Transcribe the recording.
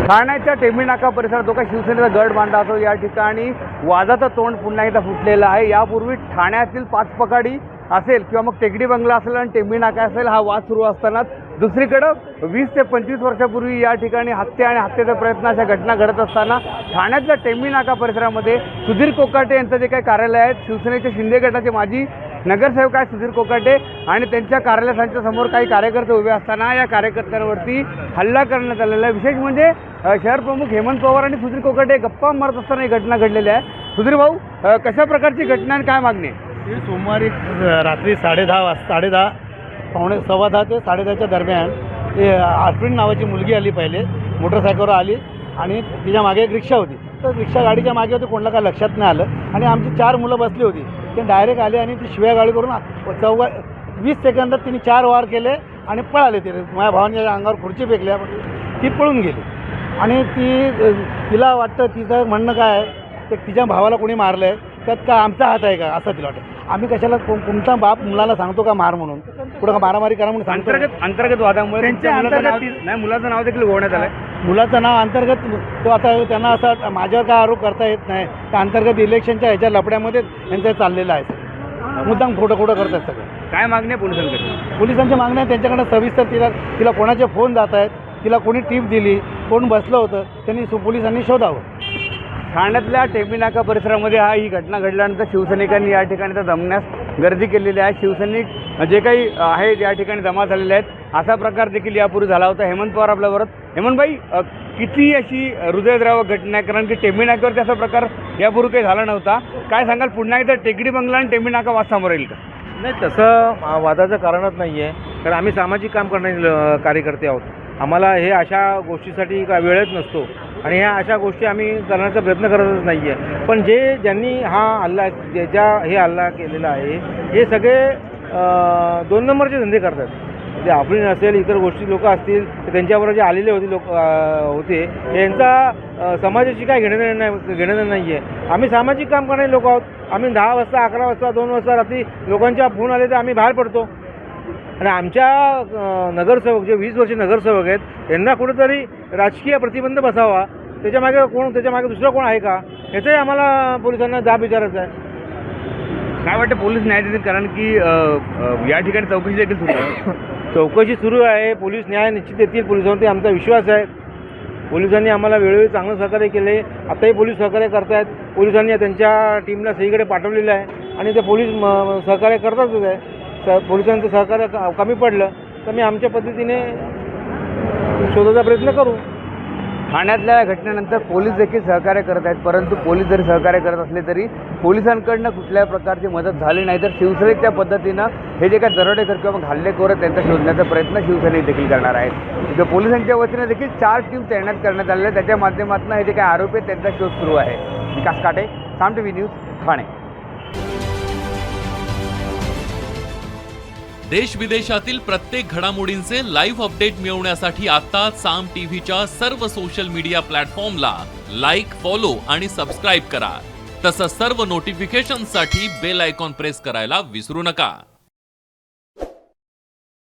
ठाण्याच्या टेंभी नाका परिसरात जो काही शिवसेनेचा गड मांडा असो या ठिकाणी वादाचं तोंड पुन्हा एकदा फुटलेलं आहे। यापूर्वी ठाण्यातील पाच पकाडी असेल किंवा मग टेकडी बंगला असेल आणि टेंभी नाका असेल हा वाद सुरू असताना दुसरीकडे 20 ते 25 वर्षापूर्वी या ठिकाणी हत्या आणि हत्येचा प्रयत्न अशा घटना घडत असताना ठाण्यातल्या टेंभी नाका परिसरामध्ये सुधीर कोकाटे यांचं जे काही कार्यालय आहे, शिवसेनेचे शिंदे गटाचे माजी नगरसेवक आहेत सुधीर कोकाटे आणि त्यांच्या कार्यालयाच्या समोर काही कार्यकर्ते उभे असताना या कार्यकर्त्यांवरती हल्ला करण्यात आलेला आहे। विशेष म्हणजे शहर प्रमुख हेमंत पवार आणि सुधीर कोकाटे गप्पा मारत असताना ही घटना घडलेली आहे। सुधीर भाऊ, कशा प्रकारची घटना आणि काय मागणी आहे? सोमवारी रात्री 10:30 पावणे 10:15 ते 10:30च्या दरम्यान आफरीन नावाची मुलगी आली, पहिले मोटरसायकलवर आली आणि तिच्या मागे एक रिक्षा होती। तर रिक्षा गाडीच्या मागे होती, कोणाला काय लक्षात नाही आलं आणि आमची 4 मुलं बसली होती। ते डायरेक्ट आले आणि ती शिव्या गाडी करून 20 सेकंदात तिने 4 वार केले आणि पळाले। ते माझ्या भावाने अंगावर खुर्ची फेकल्या, ती पळून गेली आणि तिला वाटतं तिचं म्हणणं काय आहे ते तिच्या भावाला कोणी मारलं आहे, त्यात का आमचा हात आहे का असं तिला वाटतं। आम्ही कशाला कोणता बाप मुलाला सांगतो का मार म्हणून, पुढं का मारामारी करा म्हणून सांगतो। अंतर्गत वादामुळे मुलाचं नाव देखील गोवण्यात आलं आहे। मुलाचं नाव अंतर्गत तो आता त्यांना असं माझ्यावर काय आरोप करता येत नाही, तर अंतर्गत इलेक्शनच्या ह्याच्या लफड्यामध्ये यांचं चाललेलं आहे। मुद्दाम खोटं करतात सगळं। काय मागणी आहे पोलिसांकडे? पोलिसांच्या मागण्या त्यांच्याकडे सविस्तर तिला कोणाचे फोन जात आहेत, तिला कोणी टीप दिली, कोण बसलं होतं, त्यांनी पोलिसांनी शोधावं। ठाण्यातल्या टेंभी नाका परिसरामध्ये ही घटना घडल्यानंतर शिवसैनिकांनी या ठिकाणी तर जमण्यास गर्दी केलेली आहे। शिवसैनिक जे काही आहेत या ठिकाणी जमा झालेले आहेत। असा प्रकार देखील यापूर्वी झाला होता। हेमंत पवार आपल्याबरोबर। हेमंतभाई, किती अशी हृदयद्रावक घटना आहे, कारण की टेंभी नाक्यावरती असा प्रकार यापूर्वी काही झाला नव्हता। काय सांगाल, पुन्हा एकदा टेकडी बंगला आणि टेंभी नाका वाद समोर येईल का? नाही, तसं वादाचं कारणच नाही आहे, कारण आम्ही सामाजिक काम करणारे कार्यकर्ते आहोत। आम्हाला हे अशा गोष्टीसाठी का वेळच नसतो आणि ह्या अशा गोष्टी आम्ही करण्याचा प्रयत्न करतच नाही आहे। पण ज्यांनी हा हल्ला हल्ला केलेला आहे हे सगळे 2 नंबरचे धंदे करतात। ते आफरीन असेल, इतर गोष्टी लोक असतील, तर त्यांच्याबरोबर जे आलेले होते यांचा समाजाची काय घेणं नाही आहे। आम्ही सामाजिक काम करणारे लोक आहोत। आम्ही 10 वाजता, 11 वाजता, 2 वाजता रात्री लोकांच्या फोन आले तर आम्ही बाहेर पडतो आणि आमच्या नगरसेवक जे 20 वर्षे नगरसेवक आहेत यांना कुठेतरी राजकीय प्रतिबंध बसावा, त्याच्यामागे दुसरं कोण आहे का, याचंही आम्हाला पोलिसांना जाब विचारायचं आहे। काय वाटतं, पोलीस न्याय देतील? कारण की या ठिकाणी चौकशी देखील सुरू आहे। चौकशी सुरू आहे, पोलीस न्याय निश्चित देतील, पोलिसांवरती आमचा विश्वास आहे। पोलिसांनी आम्हाला वेळोवेळी चांगलं सहकार्य केलं आहे, आताही पोलीस सहकार्य करत आहेत। पोलिसांनी त्यांच्या टीमला सगळीकडे पाठवलेलं आहे आणि ते पोलीस सहकार्य करतातच आहे। पोलिसांचं सहकार्य कमी पडलं तर मी आमच्या पद्धतीने शोधायचा प्रयत्न करू। ठाण्यातल्या घटनेनंतर पोलीस देखील सहकार्य करत आहेत, परंतु पोलीस जरी सहकार्य करत असले तरी पोलिसांकडनं कुठल्याही प्रकारची मदत झाली नाही। तर शिवसेनेच्या पद्धतीनं हे जे काही दरोडेखोर किंवा मग हल्लेखोर आहेत त्यांचा शोधण्याचा प्रयत्न शिवसेने देखील करणार आहेत। तिथे पोलिसांच्या वतीने देखील 4 टीम तैनात करण्यात आलेल्या, त्याच्या माध्यमातून हे जे काही आरोपी आहेत त्यांचा शोध सुरू आहे। विकास काटे, साम टीव्ही न्यूज, ठाणे। देश विदेशातील प्रत्येक घडामोडींचे लाईव्ह अपडेट मिळवण्यासाठी आता साम टीव्हीच्या सर्व सोशल मीडिया प्लॅटफॉर्मला लाईक, फॉलो आणि सबस्क्राईब करा। तसंच सर्व नोटिफिकेशनसाठी बेल आयकॉन प्रेस करायला विसरू नका।